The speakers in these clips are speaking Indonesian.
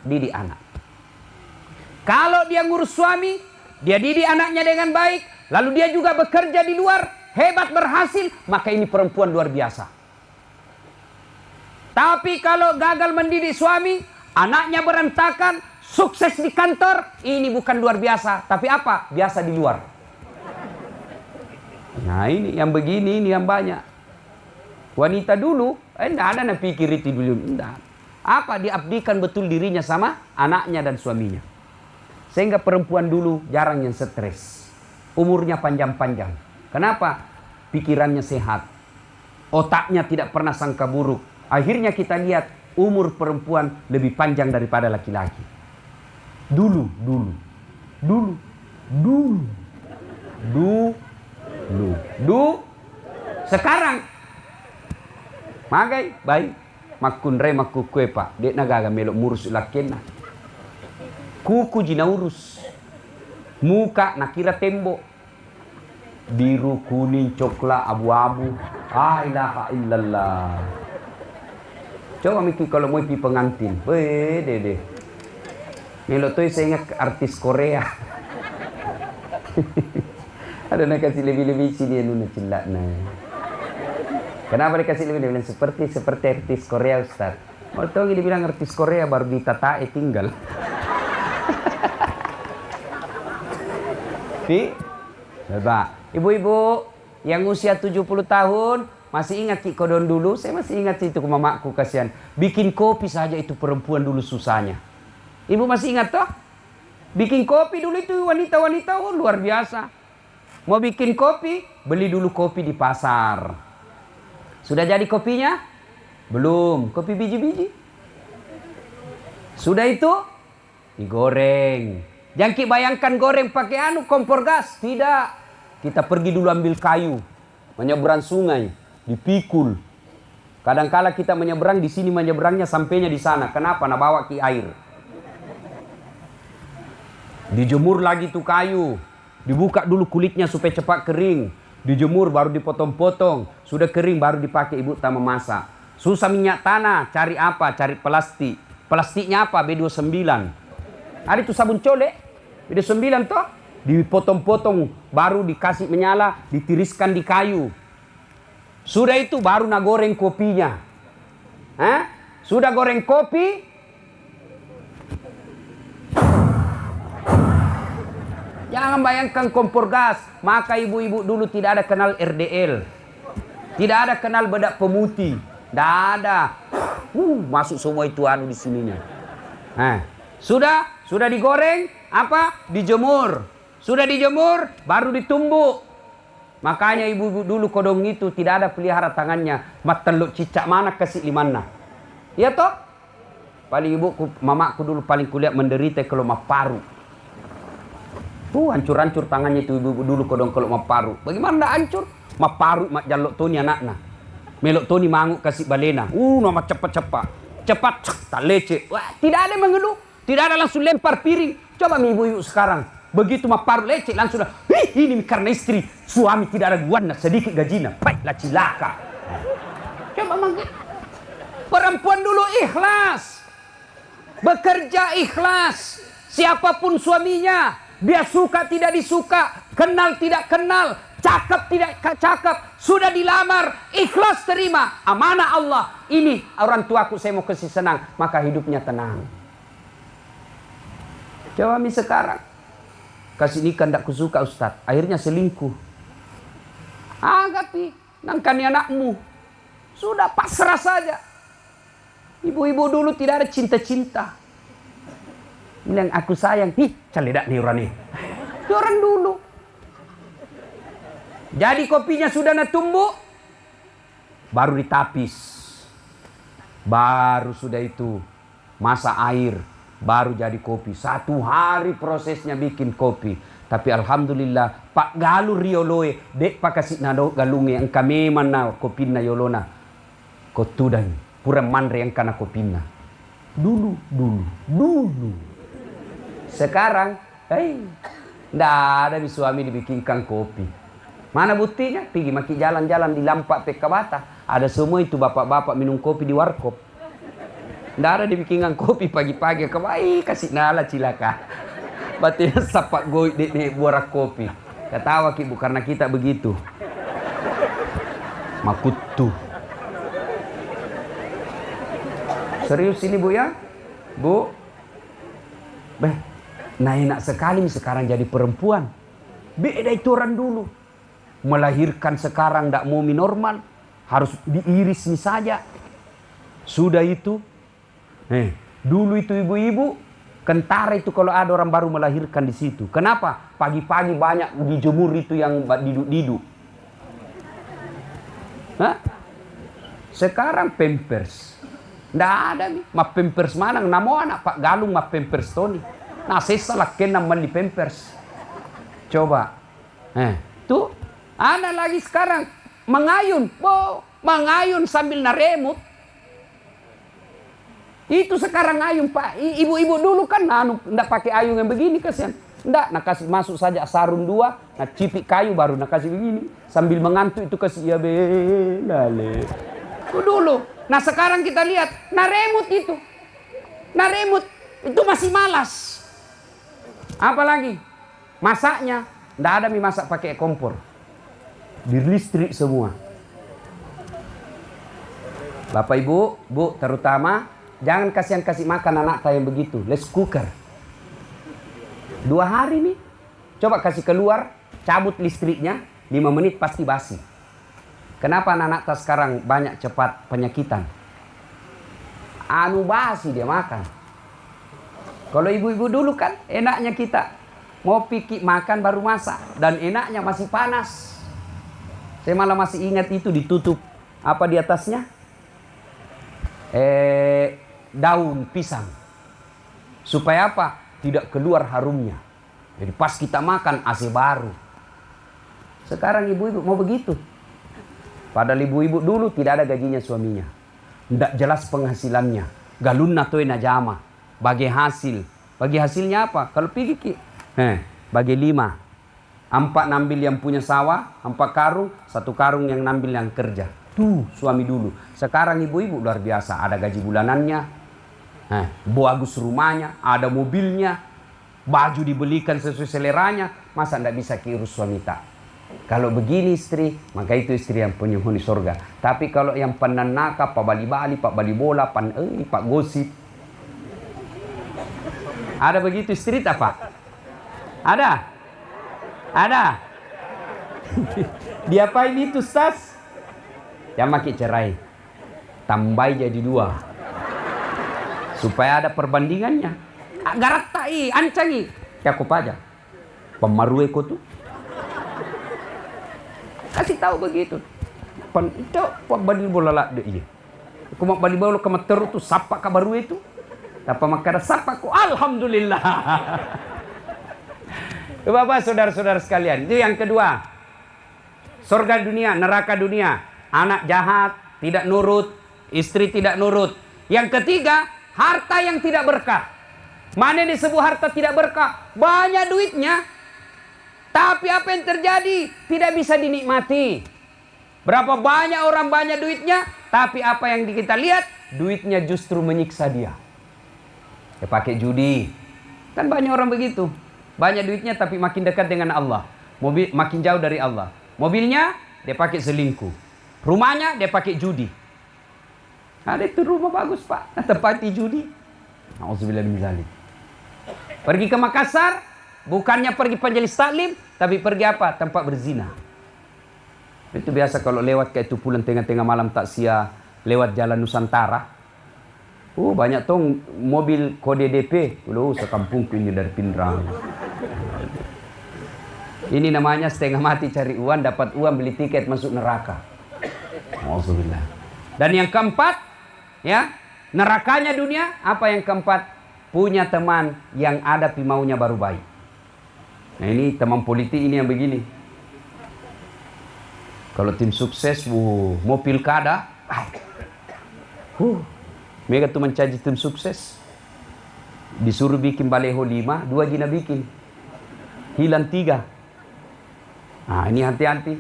didik anak. Kalau dia ngurus suami, dia didik anaknya dengan baik, lalu dia juga bekerja di luar, hebat, berhasil, maka ini perempuan luar biasa. Tapi kalau gagal mendidik suami, anaknya berantakan, sukses di kantor, ini bukan luar biasa, tapi apa? Biasa di luar. Nah ini yang begini, ini yang banyak. Wanita dulu, enggak ada yang pikir itu dulu. Enggak. Apa? Diabdikan betul dirinya sama anaknya dan suaminya. Sehingga perempuan dulu jarang yang stres. Umurnya panjang-panjang. Kenapa? Pikirannya sehat. Otaknya tidak pernah sangka buruk. Akhirnya kita lihat umur perempuan lebih panjang daripada laki-laki. Dulu. Sekarang magai baik makunre makukue pak dek nagaga melok murus lakena kuku jina urus muka nakira tembok biru kuning coklat abu-abu ilaha illallah. Coba mikir kalau mau pergi pengantin dede melok tuh saya ingat artis Korea. Ada nak kasih lebih-lebih sini nuna cilak nah. Kenapa dikasih lebih? Dia bilang seperti artis Korea Ustaz. Mau tahu dia bilang artis Korea baru ditatae tinggal. Coba ibu-ibu yang usia 70 tahun masih ingat Ki Kodon dulu? Saya masih ingat itu ke mamaku, kasihan. Bikin kopi saja itu perempuan dulu susahnya. Ibu masih ingat toh? Bikin kopi dulu itu wanita-wanita luar biasa. Mau bikin kopi, beli dulu kopi di pasar. Sudah jadi kopinya? Belum. Kopi biji-biji. Sudah itu digoreng. Jangan Ki bayangkan goreng pakai kompor gas. Tidak. Kita pergi dulu ambil kayu, menyeberang sungai, dipikul. Kadang-kala kita menyeberang di sini, menyeberangnya sampainya di sana. Kenapa? Nah bawa Ki air. Dijemur lagi tuh kayu. Dibuka dulu kulitnya supaya cepat kering. Dijemur baru dipotong-potong. Sudah kering baru dipakai ibu tak memasak. Susah minyak tanah. Cari apa? Cari plastik. Plastiknya apa? B29. Ada itu sabun colek. B29 toh. Dipotong-potong. Baru dikasih menyala. Ditiriskan di kayu. Sudah itu baru nak goreng kopinya. Sudah goreng kopi. Jangan bayangkan kompor gas. Maka ibu-ibu dulu tidak ada kenal RDL. Tidak ada kenal bedak pemutih. Tidak ada. Masuk semua itu di sininya. Sudah digoreng, apa? Dijemur. Sudah dijemur, baru ditumbuk. Makanya ibu-ibu dulu kodong itu tidak ada pelihara tangannya. Mateluk cicak mana kasih limana. Iya toh? Paling ibuku, mamaku dulu paling kulihat menderita kalau maparu. Hancur-hancur tangannya itu ibu dulu kodong kalau maparu. Bagaimana ndak hancur? Maparu mak jalok toni anakna. Melok toni manguk kasih balena. Nama cepat-cepat. Cepat tak leceh. Wah, tidak ada mengeluh. Tidak ada langsung lempar piring. Coba ibu-ibu sekarang. Begitu maparu leceh langsung dah. Ini karena istri. Suami tidak ada guana sedikit gajinya. Baiklah cilaka. Coba manggut. Perempuan dulu ikhlas. Bekerja ikhlas. Siapapun suaminya. Dia suka tidak disuka, kenal tidak kenal, cakap tidak cakap, sudah dilamar, ikhlas terima, amanah Allah. Ini orang tuaku saya mau kasih senang, maka hidupnya tenang. Coba sekarang, kasih nikah tidak kusuka Ustaz, akhirnya selingkuh. Agapi, nangkani anakmu, sudah pasrah saja. Ibu-ibu dulu tidak ada cinta-cinta. Bilang aku sayang, caledak nih orang nih. Itu orang dulu. Jadi kopinya sudah natumbuk, baru ditapis. Baru sudah itu masak air, baru jadi kopi. 1 hari prosesnya bikin kopi. Tapi alhamdulillah Pak Galu rioloe dek pak kasih nado galunge engka memang na kopina yolona. Kotudan pura manre yang kana kopina. Dulu. Sekarang, ndak ada di suami dibikinkan kopi. Mana buktinya? Pergi maki jalan-jalan di Lampak Pekabata. Ada semua itu bapak-bapak minum kopi di warkop. Nggak ada dibikinkan kopi pagi-pagi. Kawai kasih nala cilaka. Batin sapak goy di borak kopi. Ketawa ki bu karena kita begitu. Makutu. Serius ini bu ya? Bu. Beh, nah enak sekali sekarang jadi perempuan. Beda itu orang dulu. Melahirkan sekarang tidak mau normal. Harus diiris nih saja. Sudah itu. Dulu itu ibu-ibu. Kentara itu kalau ada orang baru melahirkan di situ. Kenapa? Pagi-pagi banyak dijemur itu yang diduk-diduk. Sekarang pampers. Nggak ada nih. Ma pampers mana? Namo anak Pak Galung ma pampers Tony. Nah saya salah kena mali pampers. Coba. Tuh. Ada lagi sekarang. Mengayun. Mengayun sambil naremut. Itu sekarang ayun Pak. Ibu-ibu dulu kan nggak pakai ayun yang begini kasihan. Nggak, nah kasih masuk saja sarung 2, nah cipik kayu baru nah kasih begini. Sambil mengantuk itu kasih ya belale. Itu dulu. Nah sekarang kita lihat, nah remote itu. Nah remote itu masih malas. Apalagi masaknya, nggak ada mie masak pakai kompor. Di listrik semua. Bapak Ibu, Bu terutama jangan kasih makan anak yang begitu. Let's cooker. 2 hari nih. Coba kasih keluar, cabut listriknya, 5 menit pasti basi. Kenapa anak sekarang banyak cepat penyakitan? Anu basi dia makan. Kalau ibu-ibu dulu kan enaknya kita mau pikir makan baru masak dan enaknya masih panas. Saya malah masih ingat itu ditutup apa di atasnya? Daun pisang. Supaya apa? Tidak keluar harumnya. Jadi pas kita makan AC baru. Sekarang ibu-ibu mau begitu. Padahal ibu-ibu dulu tidak ada gajinya suaminya. Tidak jelas penghasilannya. Galunna toy najama. Bagi hasil. Bagi hasilnya apa? Kalau pergi bagi 5. 4 nambil yang punya sawah, 4 karung, 1 karung yang nambil yang kerja. Tuh suami dulu. Sekarang ibu-ibu luar biasa. Ada gaji bulanannya. Bagus rumahnya. Ada mobilnya. Baju dibelikan sesuai seleranya. Masa tidak bisa keurus suami tak? Kalau begini istri, maka itu istri yang penghuni surga. Tapi kalau yang penanaka, pak bali-bali, pak bali bola, pak gosip. Ada begitu istri tak Pak? Ada? Ada? Diapain itu Stas? Yang makin cerai. Tambah jadi 2. Supaya ada perbandingannya. Garak tai, ancangi. Ya aku pajak. Pemarue ko tuh. Kasih tahu begitu. Itu pak bali bola lah iya. Aku mau bali bola ke meteru tuh sapa kabaru itu. Apa makara sapa ku alhamdulillah. Bapak saudara-saudara sekalian, itu yang kedua. Surga dunia, neraka dunia. Anak jahat, tidak nurut, istri tidak nurut. Yang ketiga, harta yang tidak berkah. Mana disebut harta tidak berkah? Banyak duitnya. Tapi apa yang terjadi? Tidak bisa dinikmati. Berapa banyak orang banyak duitnya, tapi apa yang kita lihat? Duitnya justru menyiksa dia. Dia pakai judi. Kan banyak orang begitu. Banyak duitnya tapi makin dekat dengan Allah. Mobil makin jauh dari Allah. Mobilnya dia pakai selingkuh. Rumahnya dia pakai judi. Ada itu rumah bagus Pak, tempati judi. Nauzubillah min dzalik. Pergi ke Makassar, bukannya pergi majelis taklim, tapi pergi apa? Tempat berzina. Itu biasa kalau lewat kayak itu pulang tengah-tengah malam taksia, lewat jalan Nusantara. Banyak tong mobil kode DP. Sekampungku ini dari Pindrang. Ini namanya setengah mati cari uang, dapat uang beli tiket masuk neraka. Alhamdulillah. Dan yang keempat, ya, nerakanya dunia. Apa yang keempat? Punya teman yang ada maunya baru baik. Nah ini teman politik ini yang begini. Kalau tim sukses, mau pilkada, mereka tuh mencaji tim sukses. Disuruh bikin baleho 5, 2 jina bikin. Hilang 3. Nah ini hati-hati.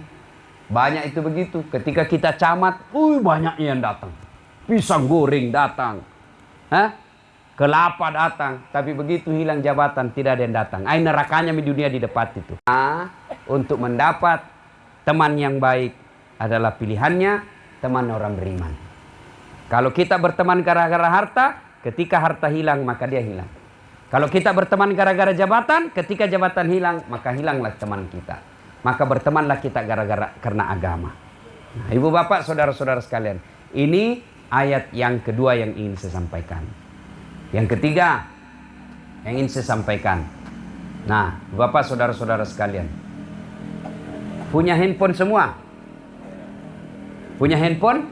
Banyak itu begitu. Ketika kita camat, banyak yang datang. Pisang goreng datang. Hah? Kelapa datang, tapi begitu hilang jabatan tidak ada yang datang. Nerakanya di dunia di depan itu. Untuk mendapat teman yang baik adalah pilihannya teman orang beriman. Kalau kita berteman gara-gara harta, ketika harta hilang maka dia hilang. Kalau kita berteman gara-gara jabatan, ketika jabatan hilang maka hilanglah teman kita. Maka bertemanlah kita karena agama. Nah, ibu bapak, saudara-saudara sekalian, ini ayat yang kedua yang ingin saya sampaikan. Yang ketiga yang ingin saya sampaikan. Nah, bapak, saudara-saudara sekalian, punya handphone semua? Punya handphone?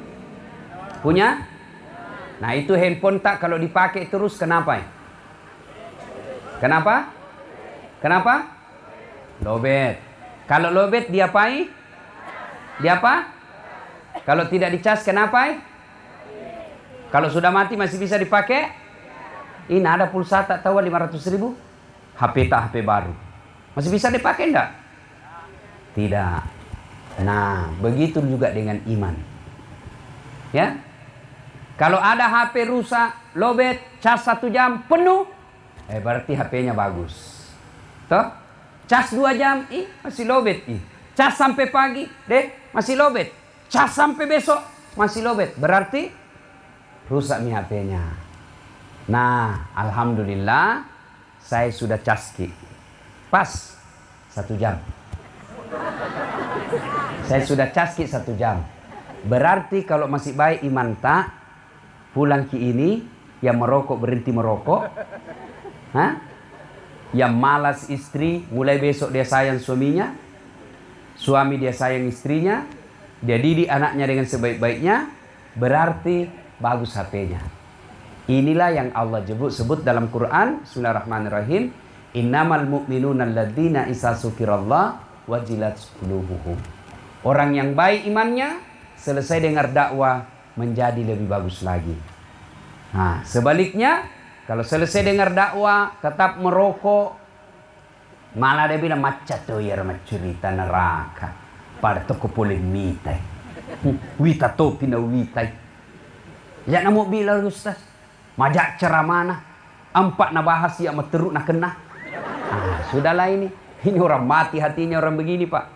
Punya? Nah, itu handphone tak kalau dipakai terus kenapa? Kenapa? Kenapa? Lowbat. Kalau lowbat diapain? Dia apa? Kalau tidak dicas kenapa? Kalau sudah mati masih bisa dipakai? Ini ada pulsa tak tahu 500.000. HP tak HP baru. Masih bisa dipakai enggak? Tidak. Nah, begitu juga dengan iman. Ya? Kalau ada HP rusak, lowbat, cas 1 jam penuh, berarti HP-nya bagus. Toh? Cas 2 jam, masih lowbat. Cas sampai pagi, masih lowbat. Cas sampai besok, masih lowbat. Berarti rusak nih HP-nya. Nah, alhamdulillah saya sudah caski. Pas 1 jam. Saya sudah caski 1 jam. Berarti kalau masih baik iman tak, pulang ki ini yang merokok berhenti merokok. Hah? Yang malas istri, mulai besok dia sayang suaminya. Suami dia sayang istrinya. Dia didik anaknya dengan sebaik-baiknya. Berarti bagus HP-nya. Inilah yang Allah sebut dalam Quran. Bismillahirrahmanirrahim. Innamal mu'minuna alladzina isa dzukirallah wajilat qulubuhum. Orang yang baik imannya, selesai dengar dakwah menjadi lebih bagus lagi. Nah, sebaliknya, kalau selesai dengar dakwah tetap merokok, malah dia bilang macam tu ya cerita neraka. Pada toko boleh mitai. Wita topi na witai. Ya namo bilang Ustaz. Majak ceramana, 4 na bahas ya meteruk na kena. Sudahlah ini orang mati hatinya orang begini Pak.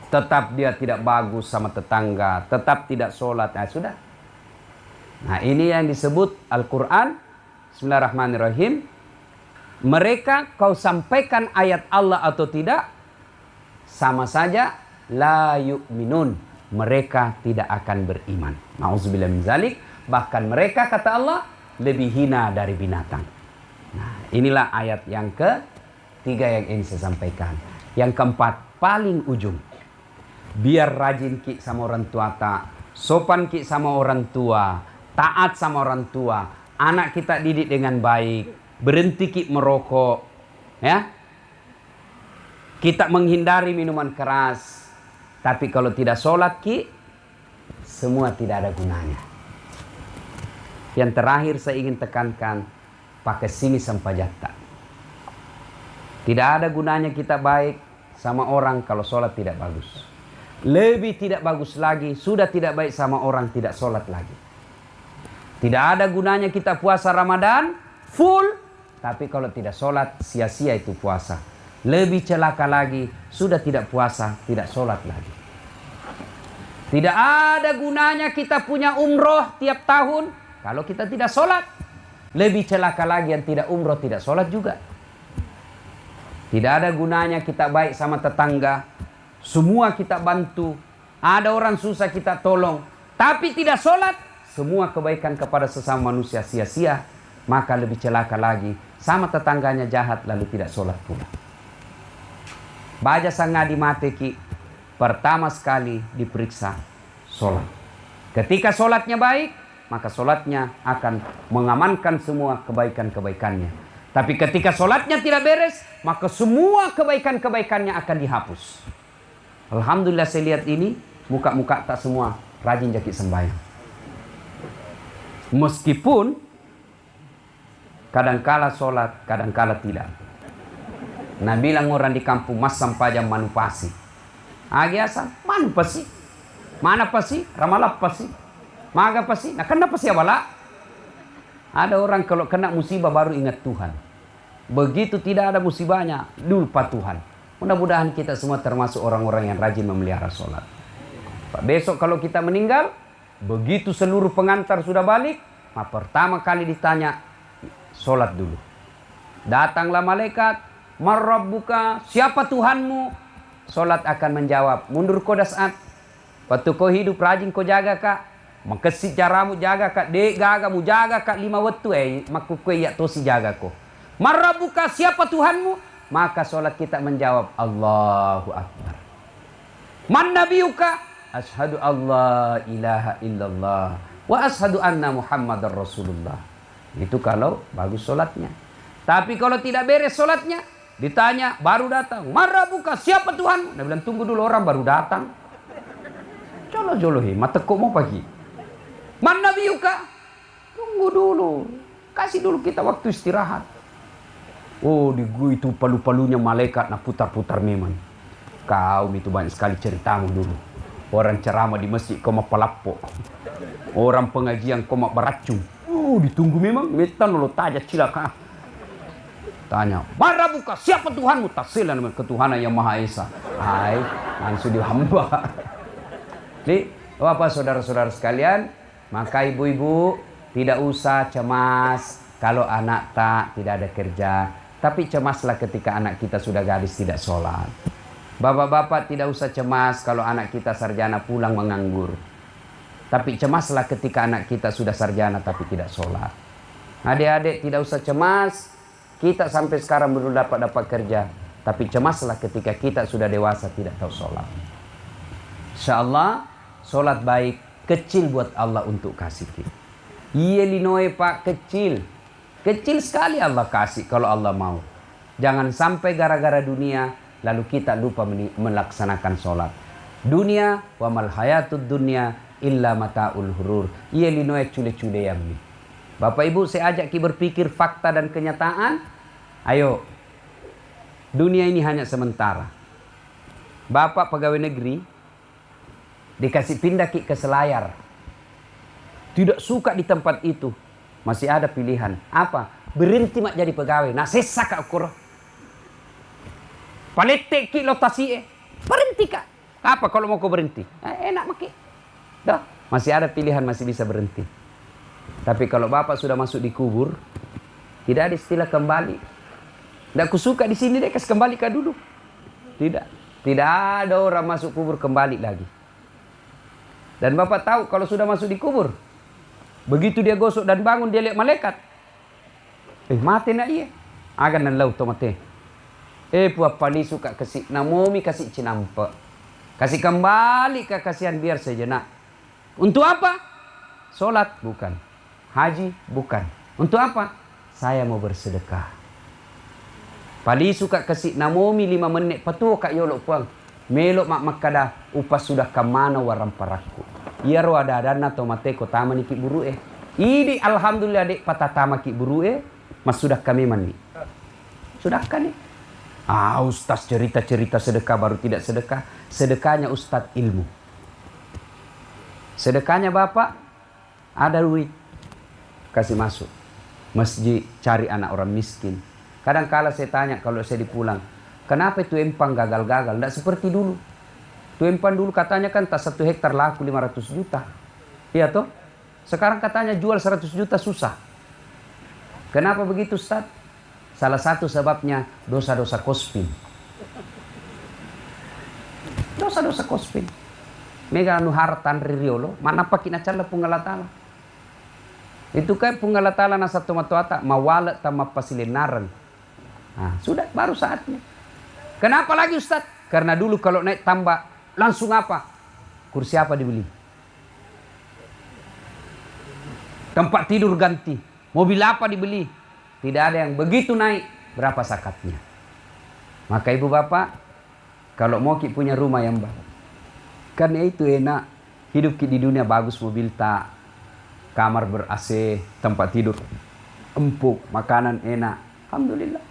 Tetap dia tidak bagus sama tetangga, tetap tidak sholat. Nah, sudah. Nah, ini yang disebut Al-Quran. Bismillahirrahmanirrahim. Mereka kau sampaikan ayat Allah atau tidak, sama saja la yu'minun. Mereka tidak akan beriman. Nauzubillah min zalik. Bahkan mereka, kata Allah, lebih hina dari binatang. Nah, inilah ayat yang ketiga yang ingin saya sampaikan. Yang keempat, paling ujung. Biar rajin ki sama orang tua tak. Sopan ki sama orang tua. Taat sama orang tua. Anak kita didik dengan baik. Berhenti ki merokok. Ya. Kita menghindari minuman keras. Tapi kalau tidak sholat ki, semua tidak ada gunanya. Yang terakhir saya ingin tekankan, pakai sini sampajata. Tidak ada gunanya kita baik sama orang kalau sholat tidak bagus. Lebih tidak bagus lagi, sudah tidak baik sama orang tidak sholat lagi. Tidak ada gunanya kita puasa Ramadan full, tapi kalau tidak sholat sia-sia itu puasa. Lebih celaka lagi, sudah tidak puasa, tidak sholat lagi. Tidak ada gunanya kita punya umroh tiap tahun, kalau kita tidak sholat. Lebih celaka lagi yang tidak umroh, tidak sholat juga. Tidak ada gunanya kita baik sama tetangga. Semua kita bantu. Ada orang susah kita tolong. Tapi tidak sholat. Semua kebaikan kepada sesama manusia sia-sia. Maka lebih celaka lagi. Sama tetangganya jahat lalu tidak sholat pula. Baja sangadi mateki. Pertama sekali diperiksa sholat. Ketika sholatnya baik, maka sholatnya akan mengamankan semua kebaikan-kebaikannya. Tapi ketika sholatnya tidak beres, maka semua kebaikan-kebaikannya akan dihapus. Alhamdulillah saya lihat ini, muka-muka tak semua rajin jakit sembahyang. Meskipun kadangkala sholat, kadangkala tidak. Nah bilang orang di kampung, mas sampajam manupasi. Agiasa, manupasi. Mana pasi? Ramalap pasi. Maga pasi. Nah kenapa sih abala? Ada orang kalau kena musibah baru ingat Tuhan. Begitu tidak ada musibahnya, lupa Tuhan. Mudah-mudahan kita semua termasuk orang-orang yang rajin memelihara sholat. Besok kalau kita meninggal, begitu seluruh pengantar sudah balik, pertama kali ditanya, sholat dulu. Datanglah malaikat, man rabbuka, siapa Tuhanmu? Sholat akan menjawab, mundur kau dasat. Waktu kau hidup rajin kau jaga kak. Makasih caramu jaga kak, dek gagamu jaga kak 5 waktu maku kue ya tosi jaga ko. Marabuka siapa Tuhanmu? Maka sholat kita menjawab Allahu Akbar. Man nabiyuka? Ashadu Allah ilaha illallah wa ashadu anna Muhammadar Rasulullah. Itu kalau bagus sholatnya. Tapi kalau tidak beres sholatnya, ditanya baru datang. Marabuka siapa Tuhanmu? Dia bilang tunggu dulu orang baru datang. Jolo-jolohi mata kok mau pagi. Man nabiyuka? Tunggu dulu. Kasih dulu kita waktu istirahat. Oh, di gua itu palu-palunya malaikat nak putar-putar memang. Kau itu banyak sekali ceritamu dulu. Orang ceramah di masjid kau mau palapo. Orang pengajian kau mau beracun. Oh, ditunggu memang. Metan lo tajak cilaka. Tanya, mana buka siapa Tuhanmu? Tafsirlah dengan ketuhanan yang Maha Esa. Hai, langsung dihamba. Jadi, Bapak saudara-saudara sekalian, maka ibu-ibu tidak usah cemas kalau anak tidak ada kerja. Tapi cemaslah ketika anak kita sudah gadis tidak sholat. Bapak-bapak tidak usah cemas kalau anak kita sarjana pulang menganggur. Tapi cemaslah ketika anak kita sudah sarjana tapi tidak sholat. Adik-adik tidak usah cemas. Kita sampai sekarang belum dapat kerja. Tapi cemaslah ketika kita sudah dewasa tidak tahu sholat. InsyaAllah sholat baik. Kecil buat Allah untuk kasih kita. Iya linoe pak, kecil. Kecil sekali Allah kasih kalau Allah mau. Jangan sampai gara-gara dunia lalu kita lupa melaksanakan sholat. Dunia wa mal hayatud dunya illa mata'ul hurur. Iya linoe cule-cule yang ini. Bapak Ibu saya ajak kita berpikir fakta dan kenyataan. Ayo. Dunia ini hanya sementara. Bapak pegawai negeri dikasih pindah ke Selayar. Tidak suka di tempat itu. Masih ada pilihan. Apa? Berhenti mak jadi pegawai. Nah sesak kak ukur. Palete ki lotasi berhenti kak. Apa kalau mau kau berhenti? Enak maki. Dah. Masih ada pilihan, masih bisa berhenti. Tapi kalau bapak sudah masuk di kubur, tidak ada istilah kembali. Tidak kusuka di sini deh, kasih kembali kak dulu. Tidak. Tidak ada orang masuk kubur kembali lagi. Dan bapak tahu kalau sudah masuk di kubur, begitu dia gosok dan bangun dia lihat malaikat. Mati nak iya. Agan nan lau to mati. Puapa ni suka kasih namomi kasih cinampa. Kasih kembali ke kasihan biar sejenak. Untuk apa? Solat bukan. Haji bukan. Untuk apa? Saya mau bersedekah. Pali suka kasih namomi 5 menit patuh kak yolok puang. Melok mak makada upas sudah kamana waram paraku. Iya ro ada dana tomate ko tama ni ki buru Ini alhamdulillah dek patatama ki buru mas sudah kami mandi. Sudah kan nih. Ustaz cerita-cerita sedekah baru tidak sedekah. Sedekahnya ustaz ilmu. Sedekahnya bapak ada duit kasih masuk masjid cari anak orang miskin. Kadang kala saya tanya kalau saya dipulang, kenapa itu empang gagal-gagal? Tidak seperti dulu. Itu empang dulu katanya kan tak 1 hektar laku 500 juta. Iya toh? Sekarang katanya jual 100 juta susah. Kenapa begitu Ustaz? Salah satu sebabnya dosa-dosa kospin. Dosa-dosa kospin. Mega anu hartan ririolo, mana pakin acala punggalatala. Itu kan punggalatala na satu matuata mawala tama pasilenaran. Nah, sudah baru saatnya. Kenapa lagi Ustaz? Karena dulu kalau naik tambah langsung apa? Kursi apa dibeli? Tempat tidur ganti. Mobil apa dibeli? Tidak ada yang begitu naik. Berapa sakatnya? Maka ibu bapak, kalau mau ki punya rumah yang bagus. Karena itu enak. Hidup ki di dunia bagus, mobil tak. Kamar ber-AC, tempat tidur empuk, makanan enak. Alhamdulillah.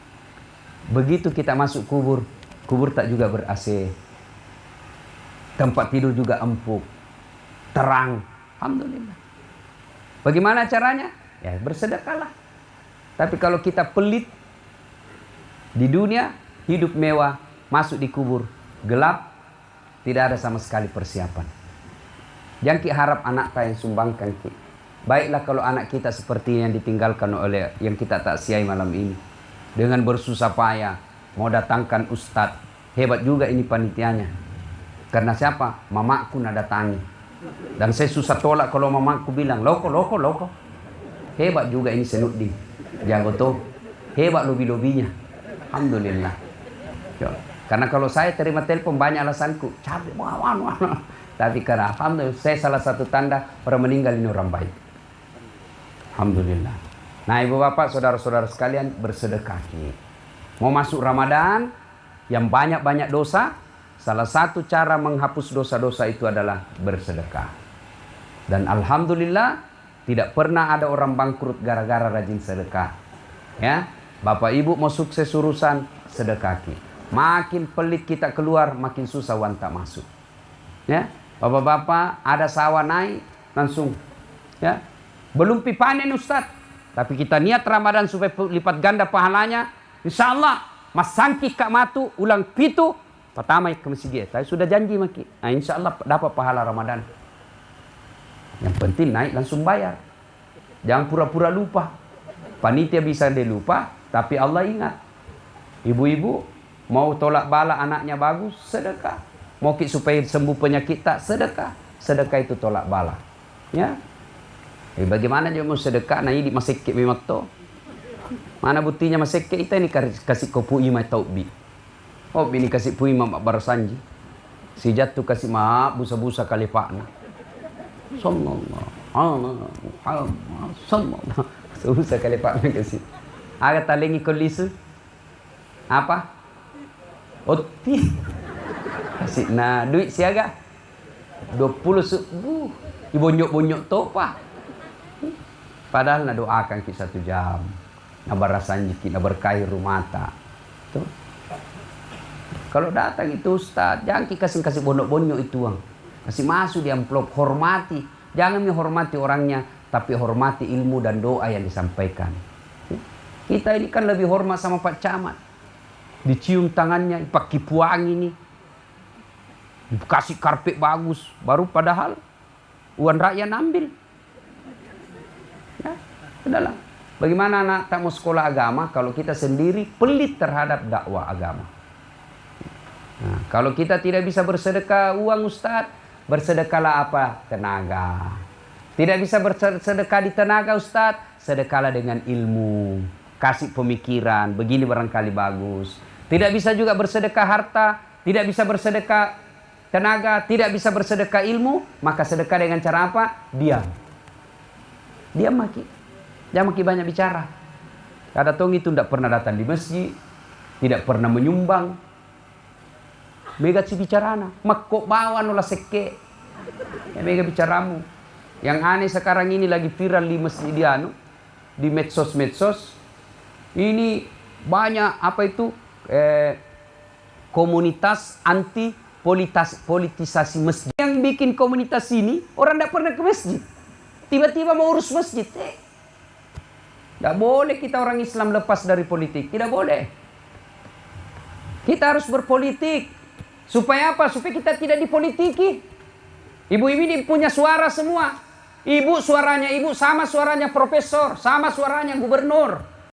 Begitu kita masuk kubur, kubur tak juga ber-AC. Tempat tidur juga empuk. Terang. Alhamdulillah. Bagaimana caranya? ya bersedekahlah. Tapi kalau kita pelit di dunia, hidup mewah, masuk di kubur gelap, tidak ada sama sekali persiapan. Jangan ki harap anak yang sumbangkan ki. Baiklah kalau anak kita seperti yang ditinggalkan oleh yang kita taksiai malam ini. Dengan bersusah payah mau datangkan ustadz. Hebat juga ini panitianya. Karena siapa? Mamaku nak datangi. Dan saya susah tolak kalau mamaku bilang, loko. Hebat juga ini Senuddin. Jago tuh. Hebat lobi-lobinya. Alhamdulillah. Yo. Karena kalau saya terima telepon banyak alasanku. Capek, tapi karena alhamdulillah saya salah satu tanda orang meninggal ini orang baik. Alhamdulillah. Nah ibu bapak saudara-saudara sekalian bersedekah. Mau masuk Ramadan yang banyak-banyak dosa. Salah satu cara menghapus dosa-dosa itu adalah bersedekah. Dan alhamdulillah tidak pernah ada orang bangkrut gara-gara rajin sedekah. Ya, bapak ibu mau sukses urusan sedekah. Makin pelit kita keluar, makin susah wanta masuk. Ya, bapak-bapak ada sawah naik langsung. Ya, belum panen Ustaz, tapi kita niat Ramadan supaya lipat ganda pahalanya. Insya Allah mas sangki kak matu ulang pitu pertama ke masjid. Saya sudah janji maki. Nah, insya Allah dapat pahala Ramadan. Yang penting naik langsung bayar. Jangan pura-pura lupa. Panitia bisa dilupa, tapi Allah ingat. Ibu-ibu mau tolak bala anaknya bagus, sedekah. Mau supaya sembuh penyakit tak, sedekah. Sedekah itu tolak bala. Ya. Bagaimana dia mau sedekah? Nah ini masih ke memang to. Mana buktinya masih ke kita ini kasih kopu imai taubi. Oh ini kasih pui mak barasanji. Si jatuh kasih maaf busa-busa kali pakna. Sallallahu alaihi wasallam. Busa kali pakna kasih. Aga talengi kolisu. Apa? Oti. Kasih nah duit siaga 20 subuh. Dibonyok-bonyok topa. Padahal nak doakan kita 1 jam. Nak barasanji kita berkahi rumah tak. Tuh. Kalau datang itu Ustaz, jangan kasih bonyok-bonyok itu uang. Kasih masuk di amplop, hormati. Jangan menghormati orangnya, tapi hormati ilmu dan doa yang disampaikan. Kita ini kan lebih hormat sama Pak Camat. Dicium tangannya, pakai puang ini. Dikasih karpet bagus, baru padahal uang rakyat ambil. Ya, sudahlah. Bagaimana anak tak mau sekolah agama kalau kita sendiri pelit terhadap dakwah agama? Nah, kalau kita tidak bisa bersedekah uang Ustaz, bersedekahlah apa? Tenaga. Tidak bisa bersedekah di tenaga Ustaz, sedekahlah dengan ilmu. Kasih pemikiran, begini barangkali bagus. Tidak bisa juga bersedekah harta, tidak bisa bersedekah tenaga, tidak bisa bersedekah ilmu, maka sedekah dengan cara apa? Diam. Diam maki. Jangan maki banyak bicara. Kada tong itu tidak pernah datang di masjid, tidak pernah menyumbang. Mega si bicarana, makko bawa nula seke. Ya mega bicaramu. Yang aneh sekarang ini lagi viral di masjid di medsos. Ini banyak apa itu komunitas anti politisasi masjid. Yang bikin komunitas ini orang tidak pernah ke masjid. Tiba-tiba mau urus masjid. Tidak boleh kita orang Islam lepas dari politik. Tidak boleh. Kita harus berpolitik. Supaya apa? Supaya kita tidak dipolitiki. Ibu-ibu ini punya suara semua. Ibu suaranya ibu sama suaranya profesor, sama suaranya gubernur.